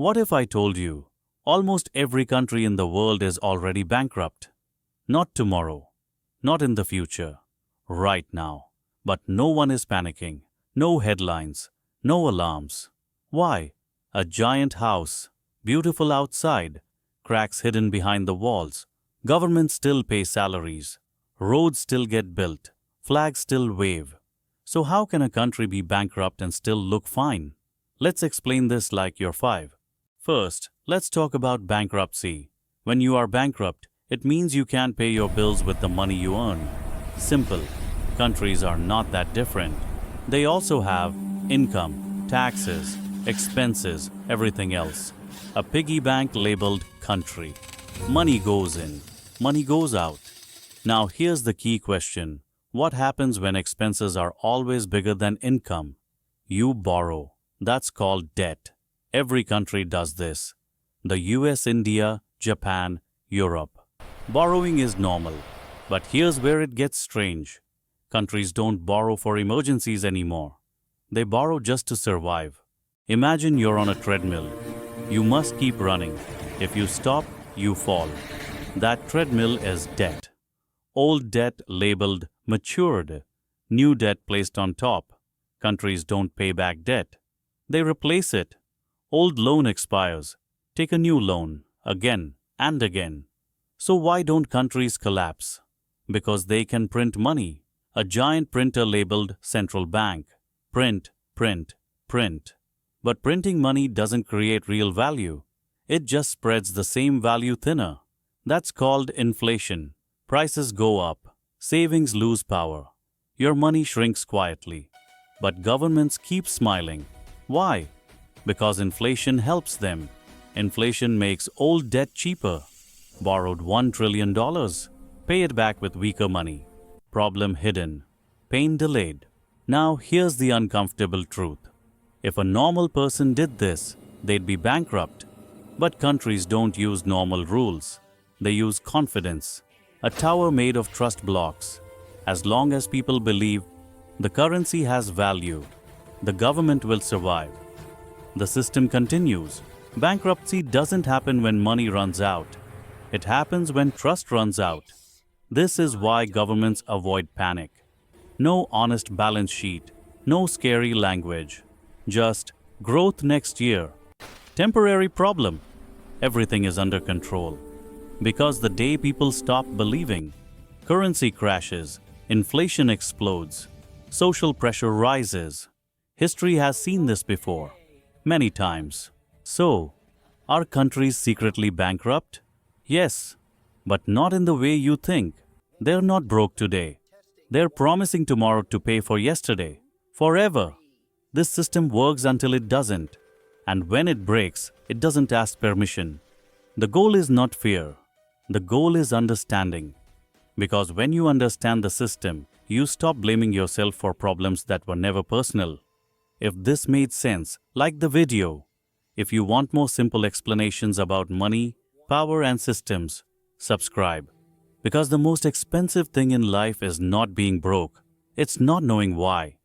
What if I told you almost every country in the world is already bankrupt? Not tomorrow, not in the future, right now. But no one is panicking, no headlines, no alarms. Why? A giant house, beautiful outside, cracks hidden behind the walls. Governments still pay salaries, roads still get built, flags still wave. So how can a country be bankrupt and still look fine? Let's explain this like you're five. First, let's talk about bankruptcy. When you are bankrupt, it means you can't pay your bills with the money you earn. Simple. Countries are not that different. They also have income, taxes, expenses, everything else. A piggy bank labeled country. Money goes in, money goes out. Now here's the key question. What happens when expenses are always bigger than income? You borrow. That's called debt. Every country does this. The US, India, Japan, Europe. Borrowing is normal. But here's where it gets strange. Countries don't borrow for emergencies anymore. They borrow just to survive. Imagine you're on a treadmill. You must keep running. If you stop, you fall. That treadmill is debt. Old debt labeled matured. New debt placed on top. Countries don't pay back debt. They replace it. Old loan expires. Take a new loan, again and again. So why don't countries collapse? Because they can print money. A giant printer labeled central bank. Print, print, print. But printing money doesn't create real value. It just spreads the same value thinner. That's called inflation. Prices go up. Savings lose power. Your money shrinks quietly. But governments keep smiling. Why? Because inflation helps them. Inflation makes old debt cheaper. Borrowed $1 trillion. Pay it back with weaker money. Problem hidden. Pain delayed. Now here's the uncomfortable truth. If a normal person did this, they'd be bankrupt. But countries don't use normal rules. They use confidence. A tower made of trust blocks. As long as people believe the currency has value, the government will survive. The system continues. Bankruptcy doesn't happen when money runs out. It happens when trust runs out. This is why governments avoid panic. No honest balance sheet, no scary language. Just growth next year. Temporary problem. Everything is under control. Because the day people stop believing, currency crashes, inflation explodes, social pressure rises. History has seen this before, many times. So, are countries secretly bankrupt? Yes, but not in the way you think. They're not broke today. They're promising tomorrow to pay for yesterday. Forever. This system works until it doesn't. And when it breaks, it doesn't ask permission. The goal is not fear. The goal is understanding. Because when you understand the system, you stop blaming yourself for problems that were never personal. If this made sense, like the video. If you want more simple explanations about money, power and systems, subscribe. Because the most expensive thing in life is not being broke. It's not knowing why.